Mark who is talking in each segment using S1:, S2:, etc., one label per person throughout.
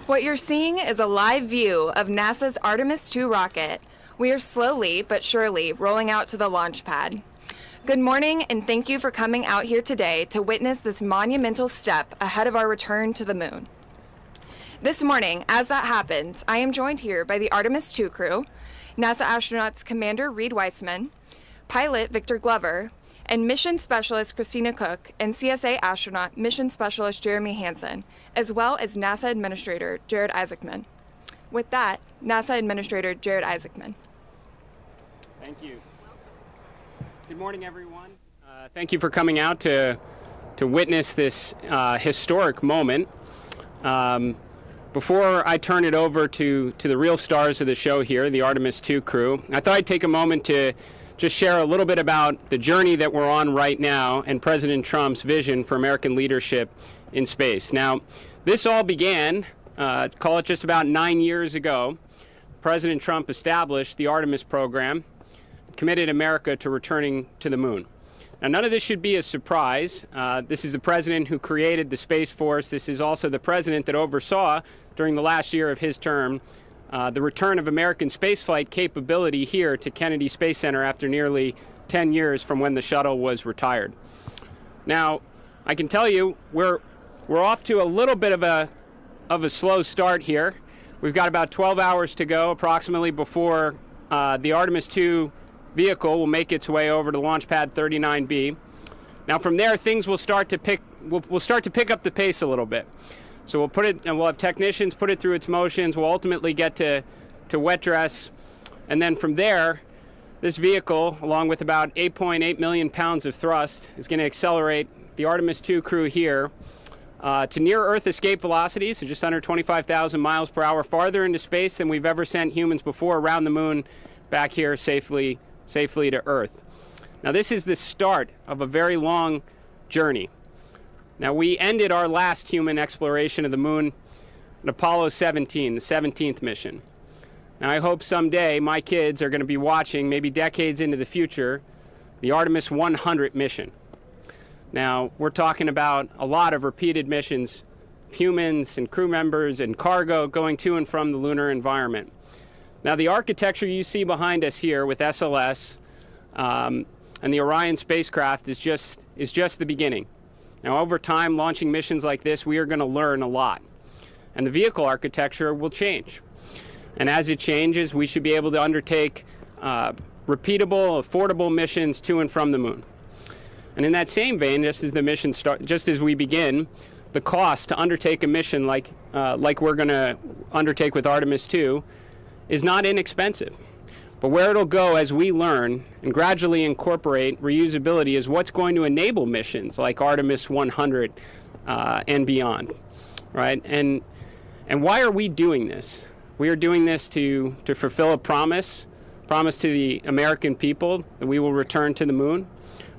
S1: What you're seeing is a live view of NASA's Artemis II rocket. We are slowly but surely rolling out to the launch pad. Good morning, and thank you for coming out here today to witness this monumental step ahead of our return to the moon. This morning, as that happens, I am joined here by the Artemis II crew, NASA astronauts Commander Reid Wiseman, pilot Victor Glover, and mission specialist Christina Koch, and CSA astronaut mission specialist Jeremy Hansen, as well as NASA Administrator Jared Isaacman. With that, NASA Administrator Jared Isaacman.
S2: Thank you. Good morning, everyone. Thank you for coming out to witness this historic moment. Before I turn it over to the real stars of the show here, the Artemis II crew, I thought I'd take a moment to just share a little bit about the journey that we're on right now and President Trump's vision for American leadership in space. Now, this all began, call it just about 9 years ago. President Trump established the Artemis program, committed America to returning to the moon. Now, none of this should be a surprise. This is the president who created the Space Force. This is also the president that oversaw, during the last year of his term, the return of American spaceflight capability here to Kennedy Space Center after nearly 10 years from when the shuttle was retired. Now, I can tell you we're off to a little bit of a slow start here. We've got about 12 hours to go, approximately, before the Artemis II vehicle will make its way over to launch pad 39B. Now, from there, things will start to pick up the pace a little bit. So we'll put it, and we'll have technicians put it through its motions. We'll ultimately get to wet dress, and then from there, this vehicle, along with about 8.8 million pounds of thrust, is going to accelerate the Artemis II crew here to near-Earth escape velocities, so just under 25,000 miles per hour, farther into space than we've ever sent humans before, around the moon, back here safely to Earth. Now, this is the start of a very long journey. Now, we ended our last human exploration of the moon in Apollo 17, the 17th mission. Now, I hope someday my kids are going to be watching, maybe decades into the future, the Artemis 100 mission. Now, we're talking about a lot of repeated missions, humans and crew members and cargo going to and from the lunar environment. Now, the architecture you see behind us here with SLS and the Orion spacecraft is just the beginning. Now, over time, launching missions like this, we are going to learn a lot. And the vehicle architecture will change. And as it changes, we should be able to undertake repeatable, affordable missions to and from the moon. And in that same vein, just as we begin, the cost to undertake a mission like we're going to undertake with Artemis II is not inexpensive. But where it'll go as we learn and gradually incorporate reusability is what's going to enable missions like Artemis 100 and beyond, right? And why are we doing this? We are doing this to fulfill a promise to the American people that we will return to the moon,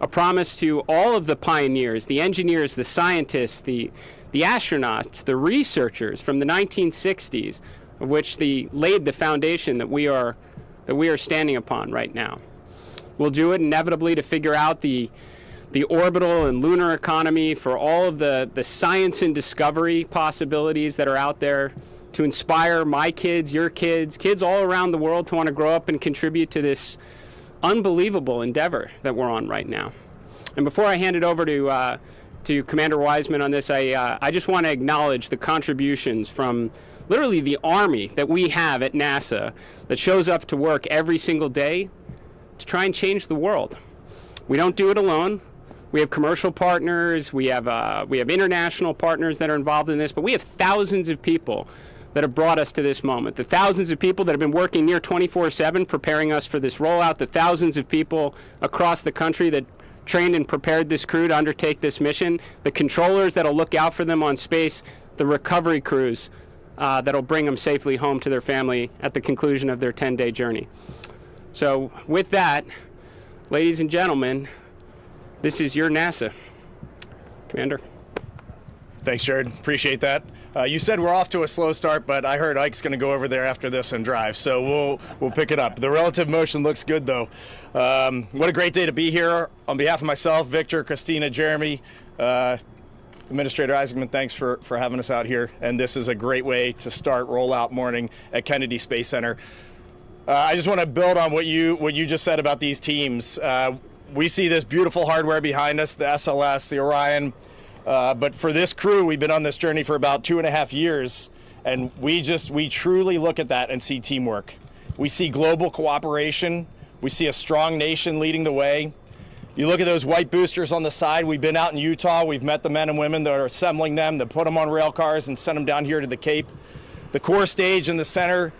S2: a promise to all of the pioneers, the engineers, the scientists, the astronauts, the researchers from the 1960s, of which laid the foundation that we are standing upon right now. We'll do it inevitably to figure out the orbital and lunar economy, for all of the science and discovery possibilities that are out there, to inspire my kids, your kids all around the world to want to grow up and contribute to this unbelievable endeavor that we're on right now. And before I hand it over to Commander Wiseman on this, I just want to acknowledge the contributions from literally the army that we have at NASA that shows up to work every single day to try and change the world. We don't do it alone. We have commercial partners, we have international partners that are involved in this, but we have thousands of people that have brought us to this moment. The thousands of people that have been working near 24/7 preparing us for this rollout, the thousands of people across the country that trained and prepared this crew to undertake this mission, the controllers that'll look out for them on space, the recovery crews that'll bring them safely home to their family at the conclusion of their 10-day journey. So with that, ladies and gentlemen, this is your NASA. Commander.
S3: Thanks, Jared. Appreciate that. You said we're off to a slow start, but I heard Ike's going to go over there after this and drive, so we'll pick it up. The relative motion looks good, though. What a great day to be here. On behalf of myself, Victor, Christina, Jeremy, Administrator Isaacman, thanks for having us out here. And this is a great way to start Rollout morning at Kennedy Space Center. I just want to build on what you just said about these teams. We see this beautiful hardware behind us, the SLS, the Orion. But for this crew, we've been on this journey for about 2.5 years. And we truly look at that and see teamwork. We see global cooperation. We see a strong nation leading the way. You look at those white boosters on the side. We've been out in Utah. We've met the men and women that are assembling them, that put them on rail cars and send them down here to the Cape. The core stage in the center,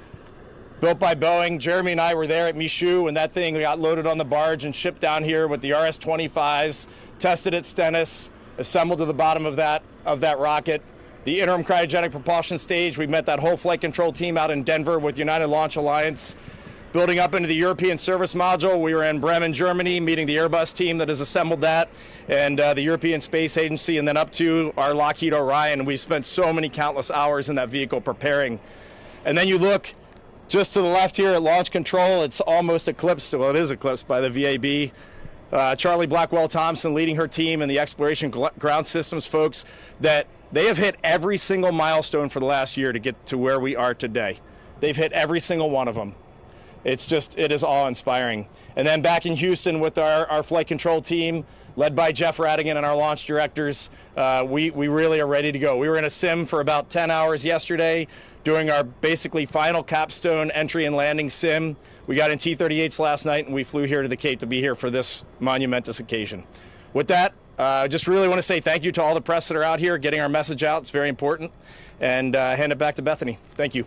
S3: built by Boeing. Jeremy and I were there at Michoud when that thing got loaded on the barge and shipped down here with the RS-25s, tested at Stennis, assembled to the bottom of that rocket. The interim cryogenic propulsion stage, we met that whole flight control team out in Denver with United Launch Alliance. Building up into the European service module, we were in Bremen, Germany, meeting the Airbus team that has assembled that, and the European Space Agency, and then up to our Lockheed Orion. We spent so many countless hours in that vehicle preparing. And then you look just to the left here at launch control, it's almost eclipsed, well, it is eclipsed by the VAB. Charlie Blackwell Thompson leading her team and the exploration ground systems folks, that they have hit every single milestone for the last year to get to where we are today. They've hit every single one of them. It is awe-inspiring. And then back in Houston with our flight control team, led by Jeff Radigan and our launch directors, we really are ready to go. We were in a sim for about 10 hours yesterday, doing our basically final capstone entry and landing sim. We got in T-38s last night, and we flew here to the Cape to be here for this monumentous occasion. With that, just really want to say thank you to all the press that are out here getting our message out. It's very important. And hand it back to Bethany. Thank you.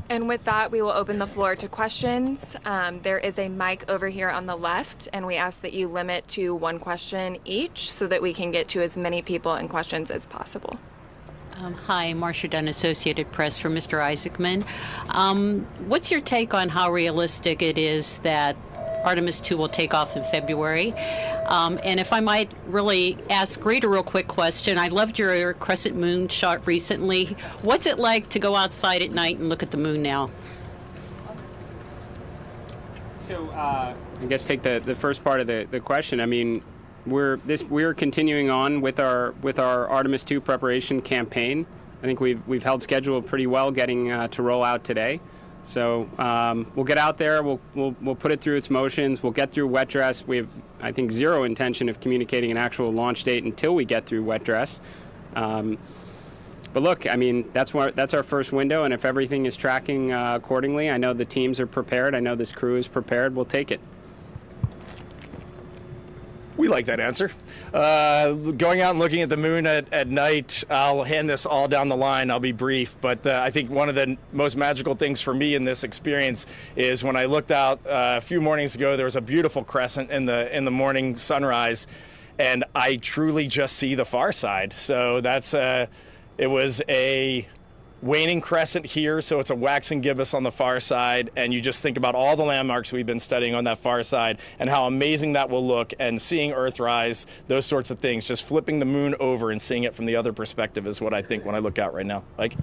S1: And with that, we will open the floor to questions. There is a mic over here on the left, and we ask that you limit to one question each so that we can get to as many people and questions as possible.
S4: Hi, Marcia Dunn, Associated Press for Mr. Isaacman. What's your take on how realistic it is that Artemis II will take off in February? And if I might really ask Reid a real quick question, I loved your crescent moon shot recently. What's it like to go outside at night and look at the moon now?
S2: So I guess take the first part of the question. I mean, we're continuing on with our Artemis II preparation campaign. I think we've held schedule pretty well, getting to roll out today. So we'll get out there. We'll put it through its motions. We'll get through wet dress. We have, I think, zero intention of communicating an actual launch date until we get through wet dress. But look, I mean, that's our first window, and if everything is tracking accordingly, I know the teams are prepared. I know this crew is prepared. We'll take it.
S3: We like that answer. Going out and looking at the moon at night, I'll hand this all down the line. I'll be brief, but I think one of the most magical things for me in this experience is when I looked out a few mornings ago, there was a beautiful crescent in the morning sunrise, and I truly just see the far side. So it was a waning crescent here, so it's a waxing gibbous on the far side, and you just think about all the landmarks we've been studying on that far side and how amazing that will look, and seeing Earthrise, those sorts of things, just flipping the moon over and seeing it from the other perspective is what I think when I look out right now. Mike?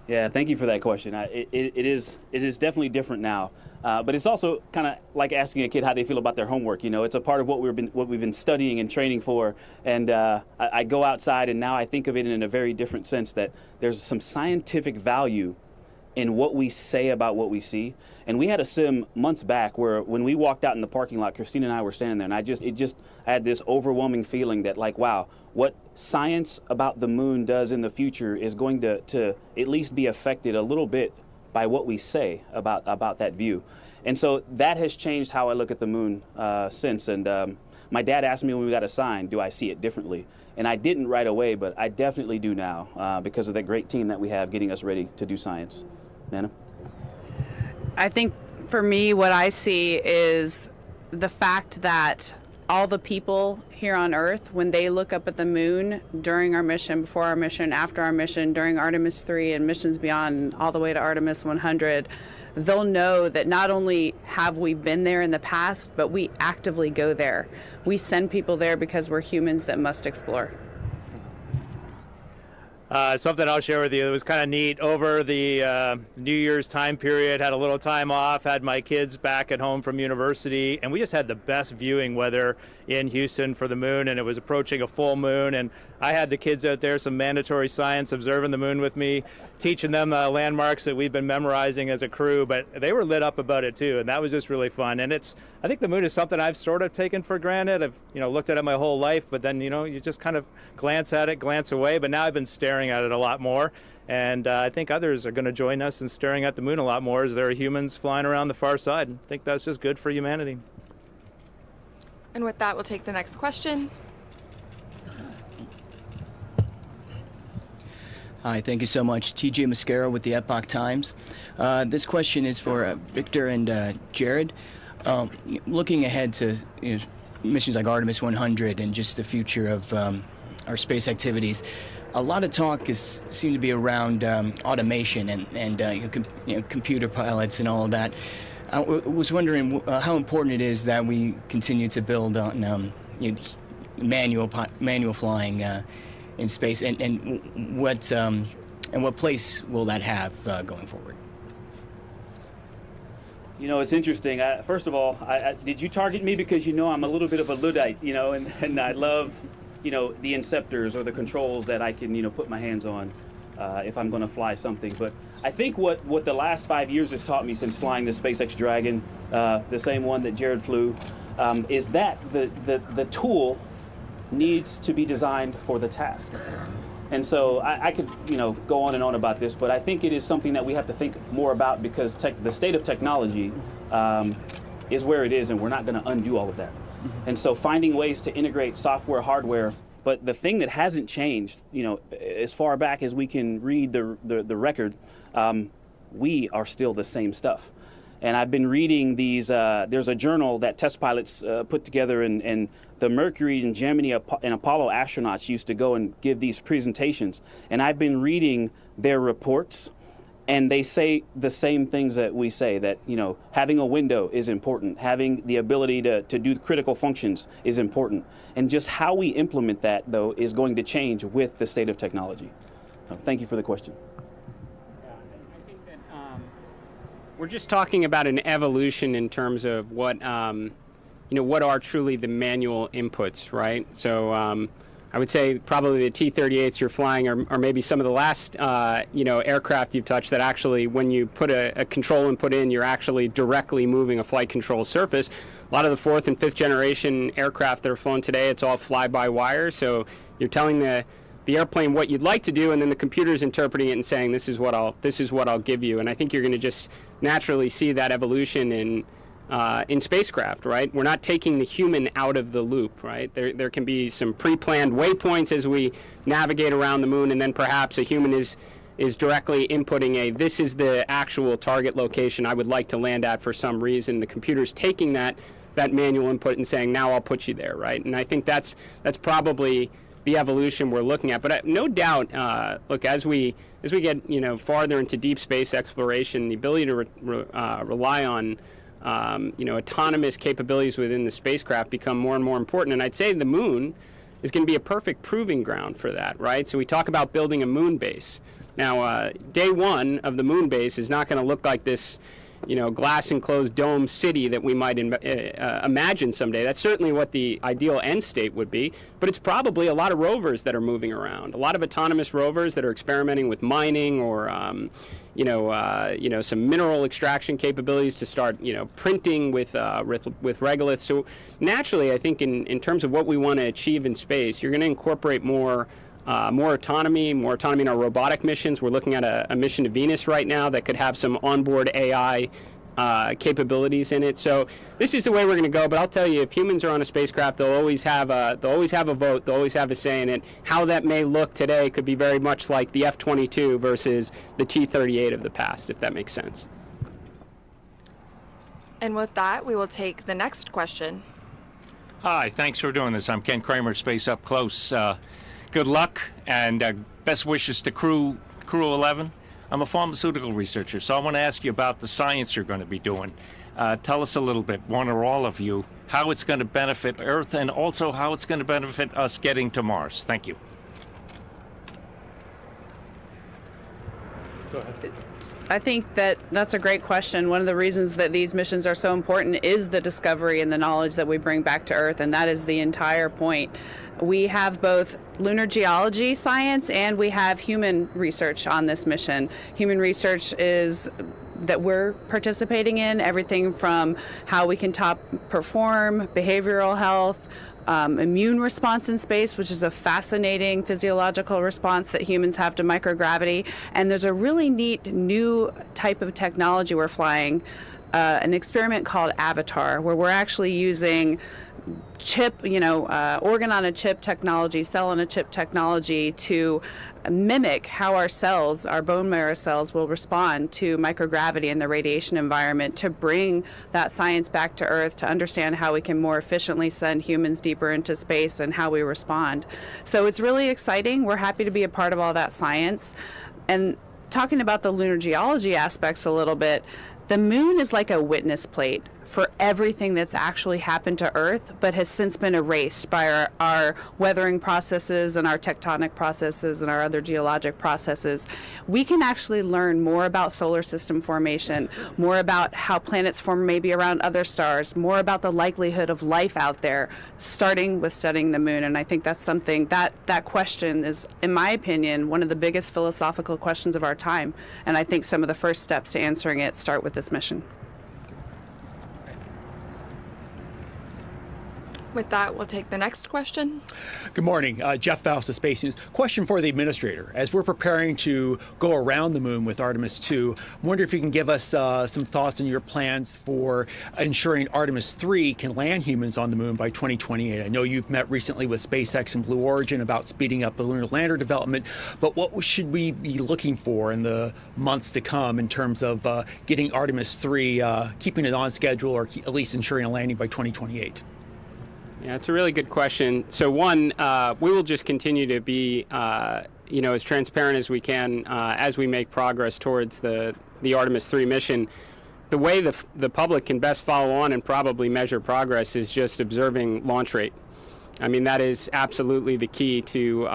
S5: Yeah, thank you for that question. It is definitely different now, but it's also kind of like asking a kid how they feel about their homework. You know, it's a part of what we've been studying and training for. And I go outside, and now I think of it in a very different sense, that there's some scientific value in what we say about what we see. And we had a sim months back where when we walked out in the parking lot, Christina and I were standing there, and I had this overwhelming feeling that, like, wow, what science about the moon does in the future is going to at least be affected a little bit by what we say about that view. And so that has changed how I look at the moon since. And my dad asked me when we got a sign, do I see it differently? And I didn't right away, but I definitely do now because of that great team that we have getting us ready to do science. Nana?
S6: I think for me, what I see is the fact that all the people here on Earth, when they look up at the moon during our mission, before our mission, after our mission, during Artemis 3 and missions beyond, all the way to Artemis 100, they'll know that not only have we been there in the past, but we actively go there. We send people there because we're humans that must explore.
S7: Something I'll share with you. It was kind of neat. Over the New Year's time period, had a little time off, had my kids back at home from university, and we just had the best viewing weather in Houston for the moon, and it was approaching a full moon, and I had the kids out there, some mandatory science, observing the moon with me, teaching them landmarks that we've been memorizing as a crew, but they were lit up about it too, and that was just really fun. And I think the moon is something I've sort of taken for granted. I've looked at it my whole life, but then you just kind of glance at it, glance away, but now I've been staring at it a lot more. And I think others are going to join us in staring at the moon a lot more, as there are humans flying around the far side. I think that's just good for humanity.
S1: And with that, we'll take the next question.
S8: Hi, thank you so much. TJ Mascaro with the Epoch Times. This question is for Victor and Jared. Looking ahead to missions like Artemis 100 and just the future of our space activities, a lot of talk seems to be around automation and computer pilots and all of that. I was wondering how important it is that we continue to build on manual flying in space, and what place will that have going forward?
S5: It's interesting. First of all, did you target me because I'm a little bit of a Luddite, and I love, the inceptors or the controls that I can, put my hands on if I'm going to fly something. But I think what the last 5 years has taught me since flying the SpaceX Dragon, the same one that Jared flew, is that the tool needs to be designed for the task. And so I could, go on and on about this, but I think it is something that we have to think more about, because the state of technology is where it is, and we're not going to undo all of that. And so finding ways to integrate software, hardware, but the thing that hasn't changed, as far back as we can read the record, we are still the same stuff. And I've been reading these, there's a journal that test pilots put together, and the Mercury and Gemini and Apollo astronauts used to go and give these presentations. And I've been reading their reports, and they say the same things that we say, that, having a window is important. Having the ability to do critical functions is important. And just how we implement that, though, is going to change with the state of technology. Thank you for the question.
S2: We're just talking about an evolution in terms of what are truly the manual inputs, right? So I would say probably the T-38s you're flying are maybe some of the last, aircraft you've touched that actually, when you put a control input in, you're actually directly moving a flight control surface. A lot of the fourth and fifth generation aircraft that are flown today, it's all fly-by-wire. So you're telling the airplane what you'd like to do, and then the computer's interpreting it and saying, this is what I'll give you. And I think you're going to just naturally see that evolution in spacecraft, right? We're not taking the human out of the loop, right? There can be some pre-planned waypoints as we navigate around the moon, and then perhaps a human is directly inputting this is the actual target location I would like to land at for some reason. The computer's taking that manual input and saying, now I'll put you there, right? And I think that's probably the evolution we're looking at. But no doubt, look, as we get farther into deep space exploration, the ability to rely on autonomous capabilities within the spacecraft become more and more important. And I'd say the moon is going to be a perfect proving ground for that, right? So we talk about building a moon base. Now, day one of the moon base is not going to look like this glass enclosed dome city that we might imagine someday. That's certainly what the ideal end state would be, but it's probably a lot of rovers that are moving around, a lot of autonomous rovers that are experimenting with mining or some mineral extraction capabilities to start printing with regoliths. So naturally, I think in terms of what we want to achieve in space, you're going to incorporate more autonomy in our robotic missions. We're looking at a mission to Venus right now that could have some onboard AI capabilities in it. So this is the way we're going to go. But I'll tell you, if humans are on a spacecraft, they'll always have a vote. They'll always have a say in it. How that may look today could be very much like the F-22 versus the T-38 of the past, if that makes sense.
S1: And with that, we will take the next question.
S9: Hi, thanks for doing this. I'm Ken Kramer, Space Up Close. Good luck and best wishes to Crew 11. I'm a pharmaceutical researcher, so I want to ask you about the science you're going to be doing. Tell us a little bit, one or all of you, how it's going to benefit Earth and also how it's going to benefit us getting to Mars. Thank you.
S7: Go ahead.
S6: I think that's a great question. One of the reasons that these missions are so important is the discovery and the knowledge that we bring back to Earth, and that is the entire point. We have both lunar geology science and we have human research on this mission. Human research is that we're participating in, everything from how we can top perform, behavioral health, immune response in space, which is a fascinating physiological response that humans have to microgravity. And there's a really neat new type of technology we're flying, an experiment called Avatar, where we're actually using chip, organ on a chip technology, cell on a chip technology to mimic how our cells, our bone marrow cells, will respond to microgravity in the radiation environment, to bring that science back to Earth, to understand how we can more efficiently send humans deeper into space and how we respond. So it's really exciting. We're happy to be a part of all that science. And talking about the lunar geology aspects a little bit, the moon is like a witness plate for everything that's actually happened to Earth, but has since been erased by our weathering processes and our tectonic processes and our other geologic processes. We can actually learn more about solar system formation, more about how planets form maybe around other stars, more about the likelihood of life out there, starting with studying the moon. And I think that's something that question is, in my opinion, one of the biggest philosophical questions of our time. And I think some of the first steps to answering it start with this mission.
S1: With that, we'll take the next question.
S10: Good morning. Jeff Faust of Space News. Question for the administrator. As we're preparing to go around the moon with Artemis II, I wonder if you can give us some thoughts on your plans for ensuring Artemis III can land humans on the moon by 2028. I know you've met recently with SpaceX and Blue Origin about speeding up the lunar lander development, but what should we be looking for in the months to come in terms of getting Artemis III, keeping it on schedule, or at least ensuring a landing by 2028?
S2: Yeah, it's a really good question. So one, we will just continue to be, as transparent as we can as we make progress towards the Artemis III mission. The way the public can best follow on and probably measure progress is just observing launch rate. I mean, that is absolutely the key to,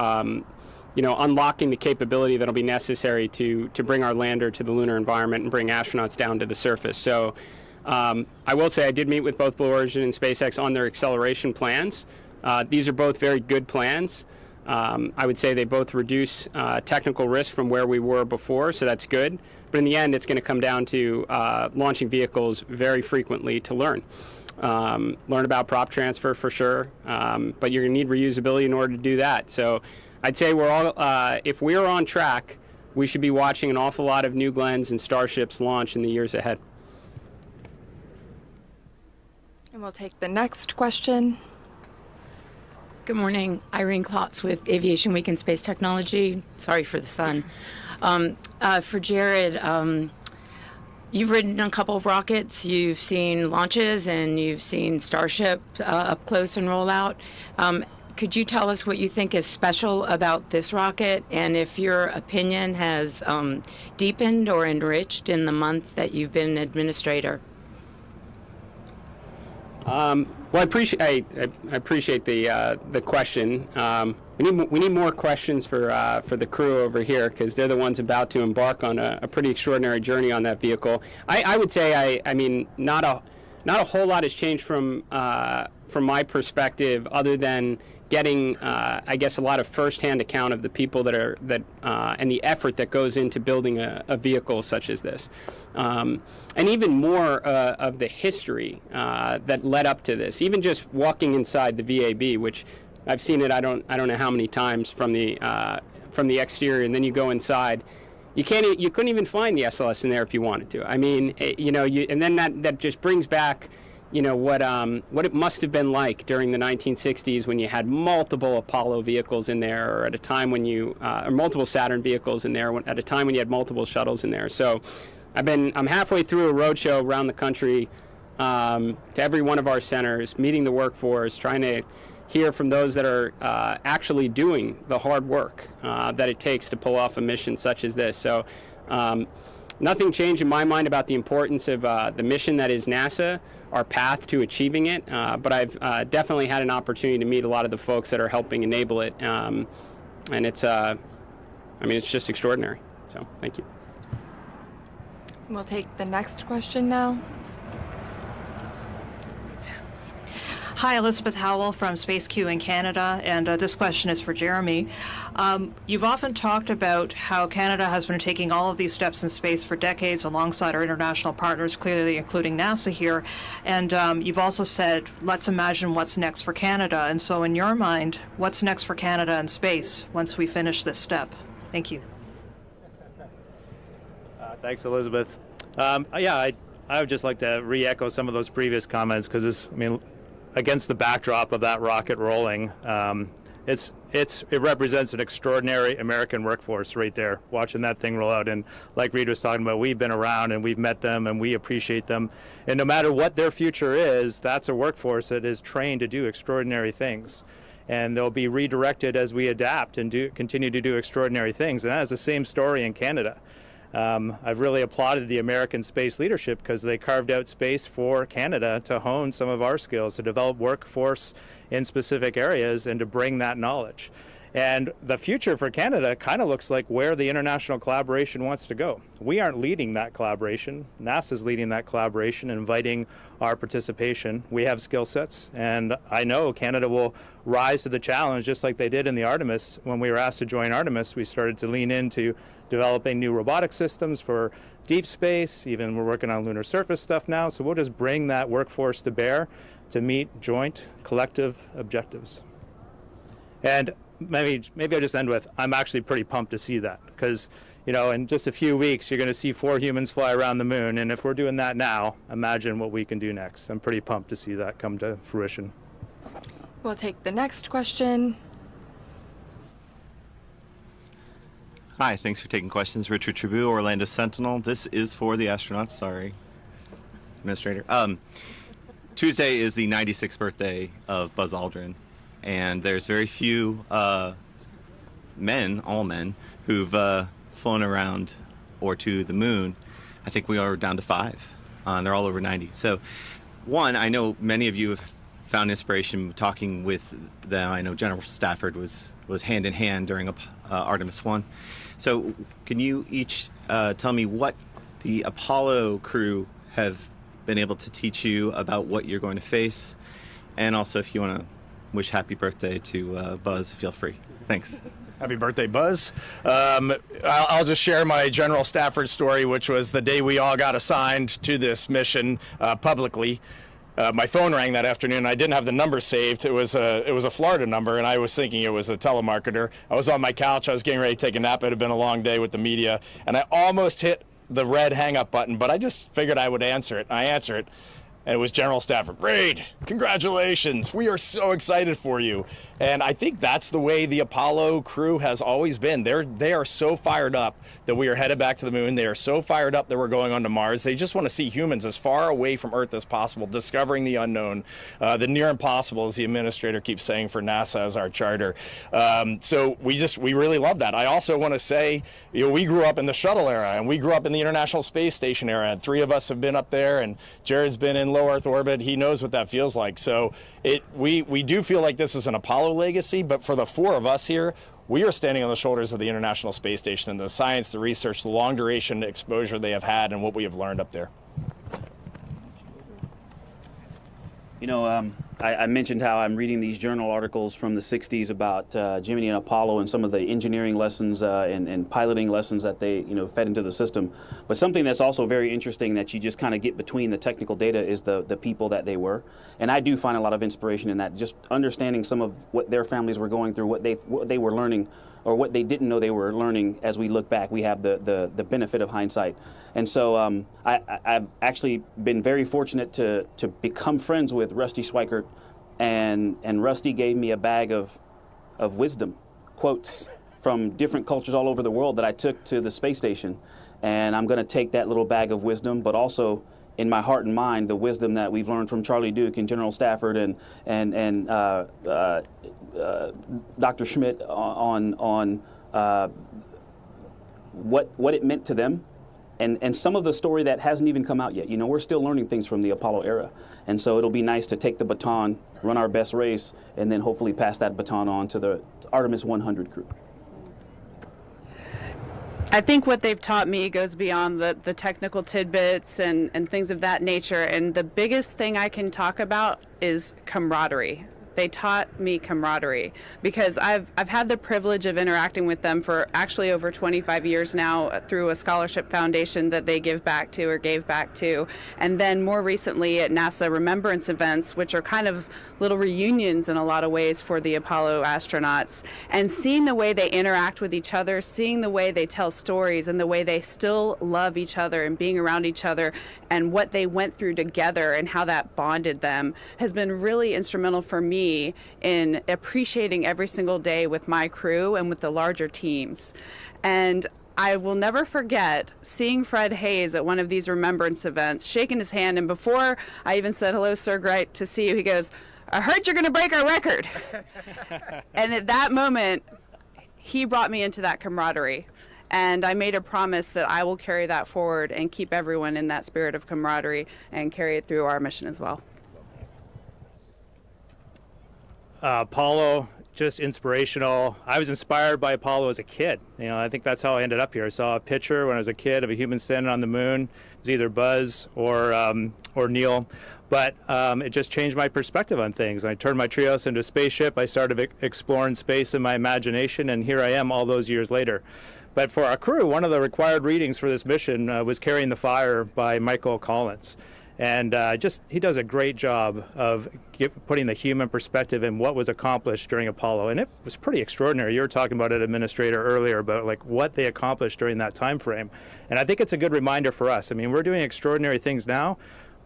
S2: unlocking the capability that'll be necessary to bring our lander to the lunar environment and bring astronauts down to the surface. So. I will say I did meet with both Blue Origin and SpaceX on their acceleration plans. These are both very good plans. I would say they both reduce technical risk from where we were before, so that's good. But in the end, it's going to come down to launching vehicles very frequently to learn. Learn about prop transfer for sure, but you're going to need reusability in order to do that. So I'd say we're all, if we're on track, we should be watching an awful lot of New Glenns and Starships launch in the years ahead.
S1: And we'll take the next question.
S11: Good morning. Irene Klotz with Aviation Week in Space Technology. Sorry for the sun. For Jared, you've ridden a couple of rockets. You've seen launches and you've seen Starship up close and Rollout. Could you tell us what you think is special about this rocket, and if your opinion has deepened or enriched in the month that you've been administrator?
S2: Well, I appreciate the question. We need more questions for the crew over here, because they're the ones about to embark on a pretty extraordinary journey on that vehicle. I would say I mean not a whole lot has changed from my perspective, other than getting I guess a lot of firsthand account of the people that and the effort that goes into building a vehicle such as this. And even more of the history that led up to this. Even just walking inside the VAB, which I've seen it I don't know how many times from the exterior, and then you go inside. You couldn't even find the SLS in there if you wanted to. I mean, and then that just brings back, what it must have been like during the 1960s when you had multiple Apollo vehicles in there, or at a time when or multiple Saturn vehicles in there, at a time when you had multiple shuttles in there. So I'm halfway through a roadshow around the country to every one of our centers, meeting the workforce, trying to hear from those that are actually doing the hard work that it takes to pull off a mission such as this. So nothing changed in my mind about the importance of the mission that is NASA, our path to achieving it, but I've definitely had an opportunity to meet a lot of the folks that are helping enable it, and it's just extraordinary. So thank you.
S1: We'll take the next question now.
S12: Hi, Elizabeth Howell from Space Q in Canada, and this question is for Jeremy. You've often talked about how Canada has been taking all of these steps in space for decades alongside our international partners, clearly including NASA here, and you've also said, let's imagine what's next for Canada. And so in your mind, what's next for Canada in space once we finish this step? Thank you.
S7: Thanks, Elizabeth. I would just like to re-echo some of those previous comments, because against the backdrop of that rocket rolling, it represents an extraordinary American workforce right there, watching that thing roll out. And like Reid was talking about, we've been around and we've met them and we appreciate them. And no matter what their future is, that's a workforce that is trained to do extraordinary things. And they'll be redirected as we adapt and continue to do extraordinary things. And that is the same story in Canada. I've really applauded the American space leadership because they carved out space for Canada to hone some of our skills, to develop workforce in specific areas and to bring that knowledge. And the future for Canada kind of looks like where the international collaboration wants to go. We aren't leading that collaboration. NASA's leading that collaboration, inviting our participation. We have skill sets, and I know Canada will rise to the challenge just like they did in the Artemis. When we were asked to join Artemis, we started to lean into developing new robotic systems for deep space. Even we're working on lunar surface stuff now. So we'll just bring that workforce to bear to meet joint collective objectives. And maybe I'll just end with, I'm actually pretty pumped to see that, because in just a few weeks you're going to see 4 humans fly around the moon, and if we're doing that now, imagine what we can do next. I'm pretty pumped to see that come to fruition.
S1: We'll take the next question.
S13: Hi, thanks for taking questions. Richard Tribou, Orlando Sentinel. This is for the astronauts. Sorry, Administrator. Tuesday is the 96th birthday of Buzz Aldrin, and there's very few all men, who've flown around or to the moon. I think we are down to 5, and they're all over 90. So, one, I know many of you have found inspiration talking with them. I know General Stafford was hand in hand during Artemis I. So can you each tell me what the Apollo crew have been able to teach you about what you're going to face? And also, if you want to wish happy birthday to Buzz, feel free. Thanks.
S3: Happy birthday, Buzz. I'll just share my General Stafford story, which was the day we all got assigned to this mission publicly. My phone rang that afternoon. I didn't have the number saved. It was a Florida number, and I was thinking it was a telemarketer. I was on my couch. I was getting ready to take a nap. It had been a long day with the media, and I almost hit the red hang-up button, but I just figured I would answer it. I answer it, and it was General Stafford. Reid, congratulations. We are so excited for you. And I think that's the way the Apollo crew has always been. They are so fired up that we are headed back to the moon. They are so fired up that we're going on to Mars. They just want to see humans as far away from Earth as possible, discovering the unknown, the near impossible, as the administrator keeps saying for NASA as our charter. So we really love that. I also want to say, we grew up in the shuttle era, and we grew up in the International Space Station era, and 3 of us have been up there, and Jared's been in low Earth orbit. He knows what that feels like. So we do feel like this is an Apollo legacy, but for the 4 of us here, we are standing on the shoulders of the International Space Station and the science, the research, the long duration exposure they have had, and what we have learned up there.
S5: I mentioned how I'm reading these journal articles from the 60s about Gemini and Apollo and some of the engineering lessons and piloting lessons that they fed into the system. But something that's also very interesting that you just kind of get between the technical data is the people that they were. And I do find a lot of inspiration in that, just understanding some of what their families were going through, what they were learning, or what they didn't know they were learning. As we look back, we have the benefit of hindsight. And so I've actually been very fortunate to become friends with Rusty Schweikert, and Rusty gave me a bag of wisdom, quotes from different cultures all over the world that I took to the space station. And I'm going to take that little bag of wisdom, but also in my heart and mind, the wisdom that we've learned from Charlie Duke and General Stafford and Dr. Schmidt on what it meant to them. And some of the story that hasn't even come out yet. We're still learning things from the Apollo era. And so it'll be nice to take the baton, run our best race, and then hopefully pass that baton on to the Artemis 100 crew.
S6: I think what they've taught me goes beyond the technical tidbits and things of that nature. And the biggest thing I can talk about is camaraderie. They taught me camaraderie because I've had the privilege of interacting with them for actually over 25 years now through a scholarship foundation that they give back to or gave back to. And then more recently at NASA Remembrance events, which are kind of little reunions in a lot of ways for the Apollo astronauts. And seeing the way they interact with each other, seeing the way they tell stories and the way they still love each other and being around each other and what they went through together and how that bonded them has been really instrumental for me in appreciating every single day with my crew and with the larger teams. And I will never forget seeing Fred Hayes at one of these remembrance events, shaking his hand, and before I even said, "Hello, sir, great to see you," he goes, "I heard you're going to break our record." And at that moment, he brought me into that camaraderie. And I made a promise that I will carry that forward and keep everyone in that spirit of camaraderie and carry it through our mission as well.
S7: Apollo, just inspirational. I was inspired by Apollo as a kid. I think that's how I ended up here. I saw a picture when I was a kid of a human standing on the moon. It was either Buzz or Neil. But it just changed my perspective on things. I turned my Trios into a spaceship. I started exploring space in my imagination, and here I am all those years later. But for our crew, one of the required readings for this mission was Carrying the Fire by Michael Collins. And he does a great job of putting the human perspective in what was accomplished during Apollo. And it was pretty extraordinary. You were talking about it, Administrator, earlier about what they accomplished during that time frame. And I think it's a good reminder for us. I mean, we're doing extraordinary things now,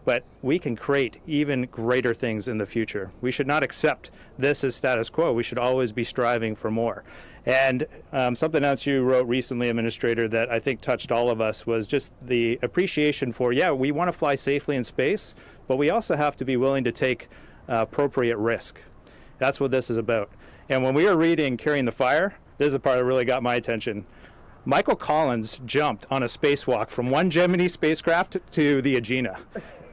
S7: but we can create even greater things in the future. We should not accept this as status quo. We should always be striving for more. And something else you wrote recently, Administrator, that I think touched all of us was just the appreciation for, we want to fly safely in space, but we also have to be willing to take appropriate risk. That's what this is about. And when we were reading Carrying the Fire, this is the part that really got my attention. Michael Collins jumped on a spacewalk from one Gemini spacecraft to the Agena.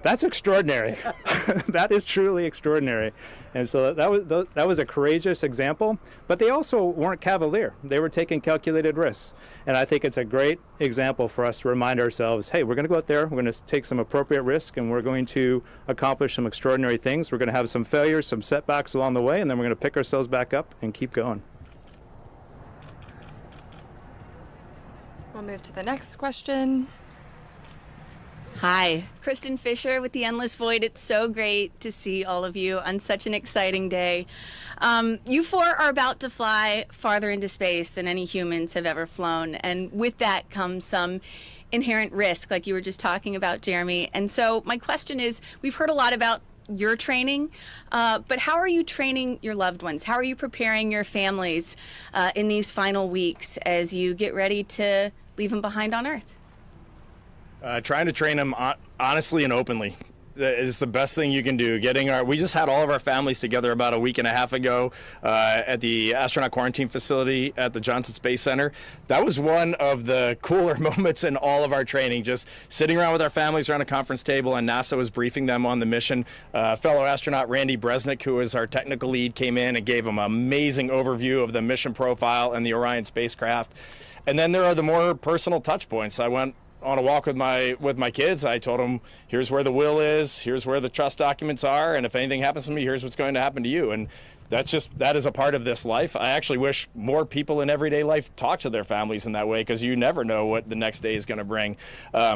S7: That's extraordinary. That is truly extraordinary. And so that was a courageous example, but they also weren't cavalier. They were taking calculated risks. And I think it's a great example for us to remind ourselves, hey, we're going to go out there, we're going to take some appropriate risk, and we're going to accomplish some extraordinary things. We're going to have some failures, some setbacks along the way, and then we're going to pick ourselves back up and keep going.
S1: We'll move to the next question.
S14: Hi, Kristen Fisher with The Endless Void. It's so great to see all of you on such an exciting day. You four are about to fly farther into space than any humans have ever flown, and with that comes some inherent risk, like you were just talking about, Jeremy. And so my question is, we've heard a lot about your training, but how are you training your loved ones? How are you preparing your families in these final weeks as you get ready to leave them behind on Earth?
S3: Trying to train them honestly and openly is the best thing you can do. We just had all of our families together about a week and a half ago at the astronaut quarantine facility at the Johnson Space Center. That was one of the cooler moments in all of our training, just sitting around with our families around a conference table, and NASA was briefing them on the mission. Fellow astronaut Randy Bresnick, who was our technical lead, came in and gave them an amazing overview of the mission profile and the Orion spacecraft. And then there are the more personal touch points. I went on a walk with my kids. I told them, here's where the will is, here's where the trust documents are, and if anything happens to me, here's what's going to happen to you. And that is a part of this life. I actually wish more people in everyday life talk to their families in that way, because you never know what the next day is going to bring.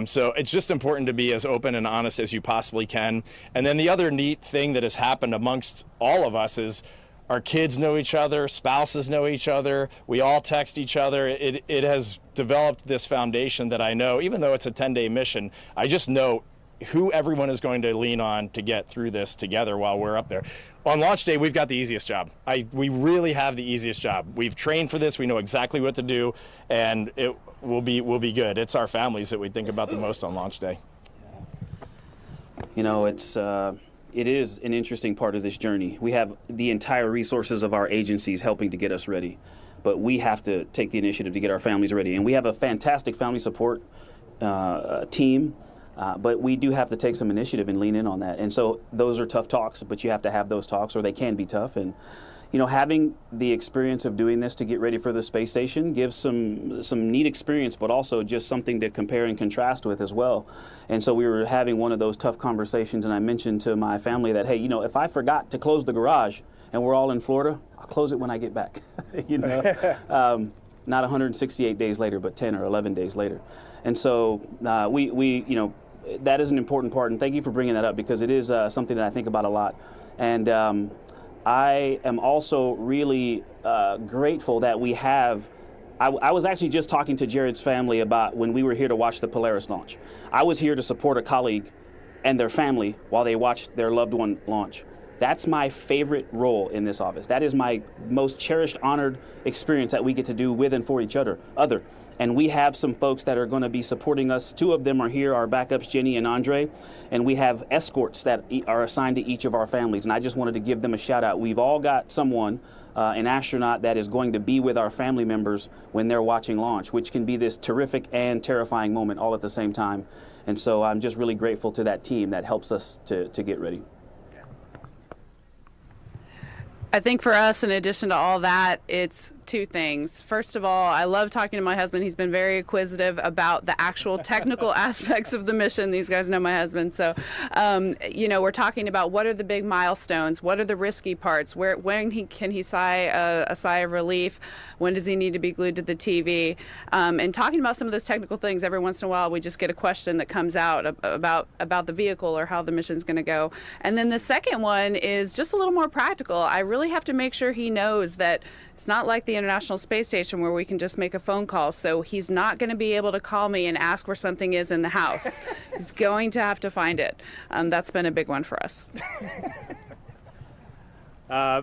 S3: So it's just important to be as open and honest as you possibly can. And then the other neat thing that has happened amongst all of us is our kids know each other, spouses know each other, we all text each other. It has developed this foundation that I know, even though it's a 10-day mission, I just know who everyone is going to lean on to get through this together while we're up there. On launch day, we've got the easiest job. We really have the easiest job. We've trained for this, we know exactly what to do, and it will be good. It's our families that we think about the most on launch day.
S5: It is an interesting part of this journey. We have the entire resources of our agencies helping to get us ready, but we have to take the initiative to get our families ready. And we have a fantastic family support team, but we do have to take some initiative and lean in on that. And so those are tough talks, but you have to have those talks, or they can be tough. And having the experience of doing this to get ready for the space station gives some neat experience, but also just something to compare and contrast with as well. And so we were having one of those tough conversations, and I mentioned to my family that, hey, if I forgot to close the garage and we're all in Florida, I'll close it when I get back. Not 168 days later, but 10 or 11 days later. And so that is an important part, and thank you for bringing that up, because it is something that I think about a lot. And I am also really grateful that we have. I was actually just talking to Jared's family about when we were here to watch the Polaris launch. I was here to support a colleague and their family while they watched their loved one launch. That's my favorite role in this office. That is my most cherished, honored experience that we get to do with and for each other. And we have some folks that are going to be supporting us. 2 of them are here, our backups, Jenny and Andre. And we have escorts that are assigned to each of our families. And I just wanted to give them a shout out. We've all got someone, an astronaut, that is going to be with our family members when they're watching launch, which can be this terrific and terrifying moment all at the same time. And so I'm just really grateful to that team that helps us to get ready.
S6: I think for us, in addition to all that, it's 2 things. First of all, I love talking to my husband. He's been very inquisitive about the actual technical aspects of the mission. These guys know my husband. So, we're talking about what are the big milestones? What are the risky parts? When can he sigh a sigh of relief? When does he need to be glued to the TV? And talking about some of those technical things, every once in a while we just get a question that comes out about the vehicle or how the mission's going to go. And then the second one is just a little more practical. I really have to make sure he knows that it's not like the International Space Station where we can just make a phone call. So he's not going to be able to call me and ask where something is in the house. He's going to have to find it. That's been a big one for us.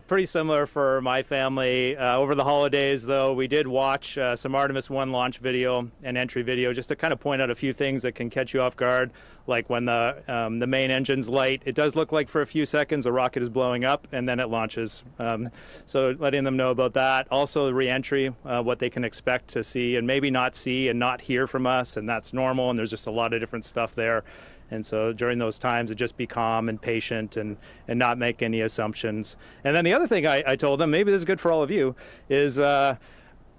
S7: Pretty similar for my family. Over the holidays, though, we did watch some Artemis I launch video and entry video just to kind of point out a few things that can catch you off guard, like when the main engine's light. It does look like for a few seconds a rocket is blowing up, and then it launches. So letting them know about that. Also, the re-entry, what they can expect to see and maybe not see and not hear from us, and that's normal, and there's just a lot of different stuff there. And so during those times, to just be calm and patient and not make any assumptions. And then the other thing I told them, maybe this is good for all of you, is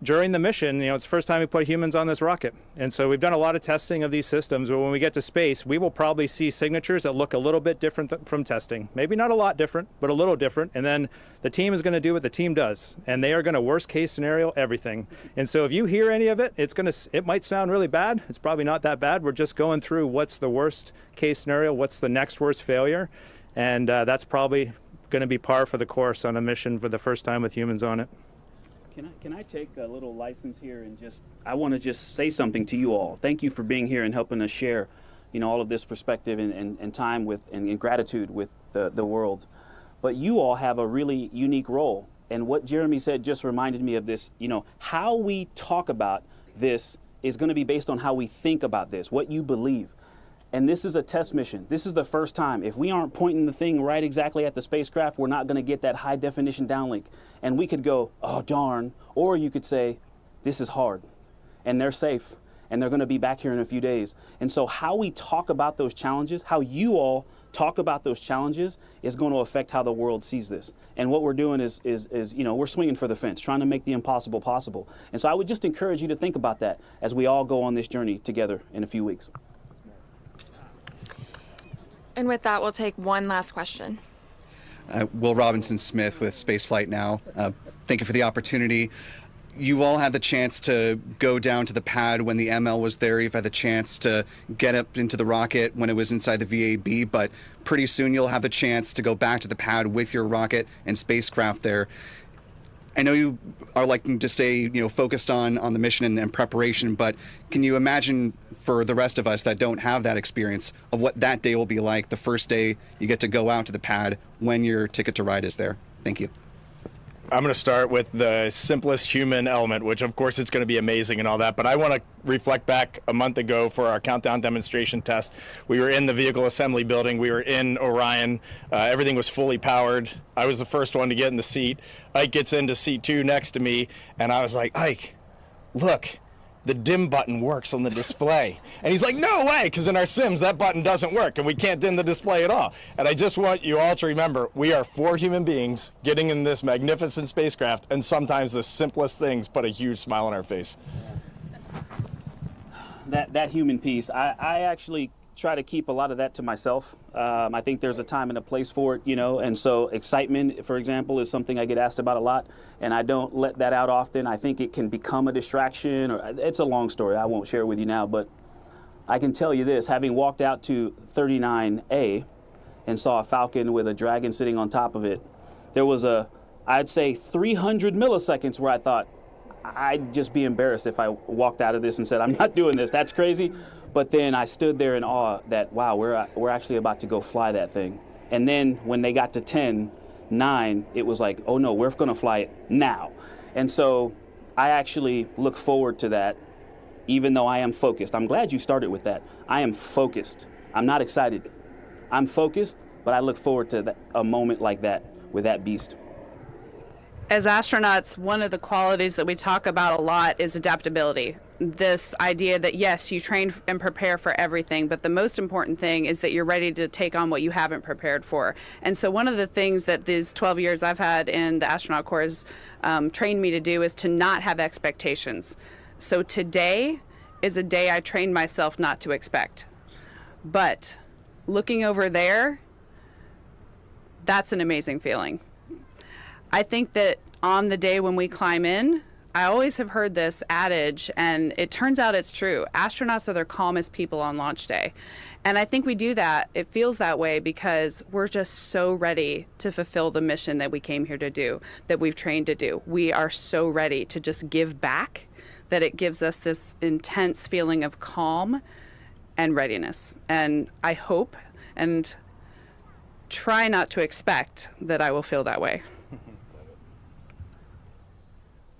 S7: during the mission, it's the first time we put humans on this rocket. And so we've done a lot of testing of these systems, but when we get to space, we will probably see signatures that look a little bit different from testing. Maybe not a lot different, but a little different. And then the team is going to do what the team does. And they are going to worst case scenario everything. And so if you hear any of it, it might sound really bad. It's probably not that bad. We're just going through what's the worst case scenario, what's the next worst failure. And that's probably going to be par for the course on a mission for the first time with humans on it.
S5: Can I take a little license here and I want to just say something to you all. Thank you for being here and helping us share, all of this perspective and time with and gratitude with the world. But you all have a really unique role. And what Jeremy said just reminded me of this, how we talk about this is going to be based on how we think about this, what you believe. And this is a test mission. This is the first time. If we aren't pointing the thing right exactly at the spacecraft, we're not going to get that high definition downlink. And we could go, oh, darn. Or you could say, this is hard. And they're safe. And they're going to be back here in a few days. And so how we talk about those challenges, how you all talk about those challenges is going to affect how the world sees this. And what we're doing is we're swinging for the fence, trying to make the impossible possible. And so I would just encourage you to think about that as we all go on this journey together in a few weeks.
S1: And with that, we'll take one last question.
S15: Will Robinson Smith with Spaceflight Now. Thank you for the opportunity. You all had the chance to go down to the pad when the ML was there. You've had the chance to get up into the rocket when it was inside the VAB, but pretty soon you'll have the chance to go back to the pad with your rocket and spacecraft there. I know you are liking to stay, focused on the mission and preparation, but can you imagine for the rest of us that don't have that experience of what that day will be like, the first day you get to go out to the pad when your ticket to ride is there? Thank you.
S3: I'm going to start with the simplest human element, which of course it's going to be amazing and all that, but I want to reflect back a month ago for our countdown demonstration test. We were in the vehicle assembly building. We were in Orion. Everything was fully powered. I was the first one to get in the seat. Ike gets into seat 2 next to me, and I was like, Ike, look, the dim button works on the display. And he's like, no way, because in our sims, that button doesn't work, and we can't dim the display at all. And I just want you all to remember, we are 4 human beings getting in this magnificent spacecraft, and sometimes the simplest things put a huge smile on our face.
S5: That human piece, I actually try to keep a lot of that to myself. I think there's a time and a place for it, you know, and so excitement, for example, is something I get asked about a lot, and I don't let that out often. I think it can become a distraction, or it's a long story. I won't share it with you now, but I can tell you this, having walked out to 39A and saw a Falcon with a Dragon sitting on top of it, there was I'd say 300 milliseconds where I thought, I'd just be embarrassed if I walked out of this and said, I'm not doing this, that's crazy. But then I stood there in awe that, wow, we're actually about to go fly that thing. And then when they got to 10, 9, it was like, oh no, we're gonna fly it now. And so I actually look forward to that, even though I am focused. I'm glad you started with that. I am focused. I'm not excited. I'm focused, but I look forward to a moment like that with that beast.
S6: As astronauts, one of the qualities that we talk about a lot is adaptability. This idea that, yes, you train and prepare for everything, but the most important thing is that you're ready to take on what you haven't prepared for. And so one of the things that these 12 years I've had in the astronaut corps has trained me to do is to not have expectations. So today is a day I trained myself not to expect. But looking over there, that's an amazing feeling. I think that on the day when we climb in, I always have heard this adage, and it turns out it's true. Astronauts are the calmest people on launch day. And I think we do that. It feels that way because we're just so ready to fulfill the mission that we came here to do, that we've trained to do. We are so ready to just give back that it gives us this intense feeling of calm and readiness. And I hope and try not to expect that I will feel that way.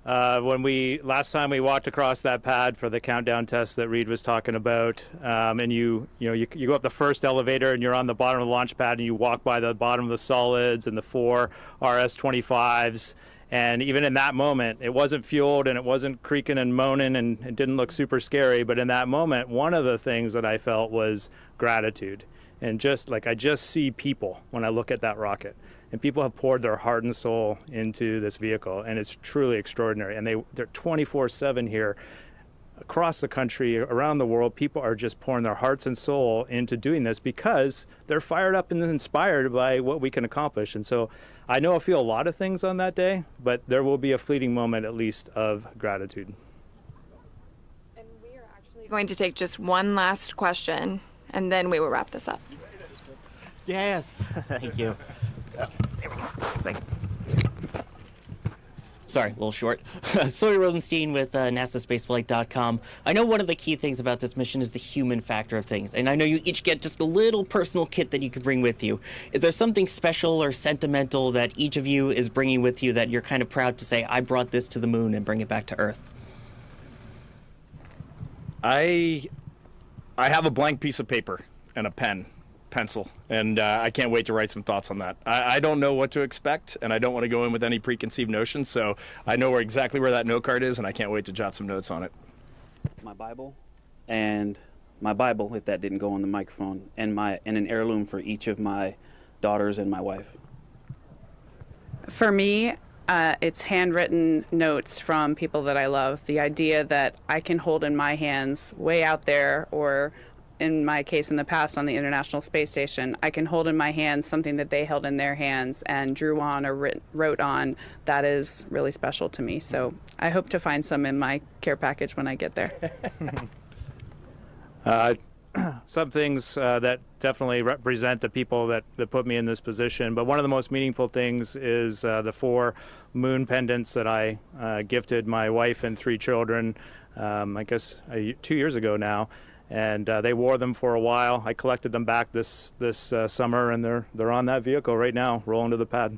S7: Last time we walked across that pad for the countdown test that Reid was talking about, and you go up the first elevator and you're on the bottom of the launch pad and you walk by the bottom of the solids and the 4 RS-25s, and even in that moment, it wasn't fueled and it wasn't creaking and moaning and it didn't look super scary, but in that moment, one of the things that I felt was gratitude. And just like, I just see people when I look at that rocket. And people have poured their heart and soul into this vehicle, and it's truly extraordinary. And they're 24/7 here across the country, around the world. People are just pouring their hearts and soul into doing this because they're fired up and inspired by what we can accomplish. And so I know I feel a lot of things on that day, but there will be a fleeting moment at least of gratitude.
S1: And we are actually going to take just one last question, and then we will wrap this up.
S16: Yes, thank you. Oh, there we go. Thanks. Sorry, a little short. Sawyer Rosenstein with NASASpaceflight.com. I know one of the key things about this mission is the human factor of things, and I know you each get just a little personal kit that you can bring with you. Is there something special or sentimental that each of you is bringing with you that you're kind of proud to say, I brought this to the moon and bring it back to Earth?
S3: I have a blank piece of paper and a pencil, and I can't wait to write some thoughts on that. I don't know what to expect, and I don't want to go in with any preconceived notions, so I know exactly where that note card is, and I can't wait to jot some notes on it.
S5: My Bible, if that didn't go on the microphone, and an heirloom for each of my daughters and my wife.
S6: For me, it's handwritten notes from people that I love. The idea that I can hold in my hands way out there, or in my case in the past on the International Space Station, I can hold in my hands something that they held in their hands and drew on or wrote on. That is really special to me. So I hope to find some in my care package when I get there.
S7: Some things that definitely represent the people that put me in this position, but one of the most meaningful things is the 4 moon pendants that I gifted my wife and 3 children, I guess 2 years ago now. And they wore them for a while. I collected them back this summer, and they're on that vehicle right now, rolling to the pad.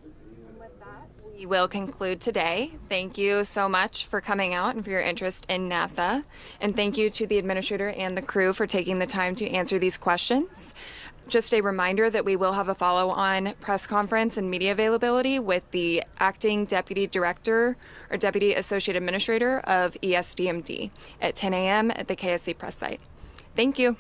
S1: And with that, We will conclude today. Thank you so much for coming out and for your interest in NASA. And thank you to the administrator and the crew for taking the time to answer these questions. Just a reminder that we will have a follow-on press conference and media availability with the acting deputy director or deputy associate administrator of ESDMD at 10 a.m. at the KSC press site. Thank you.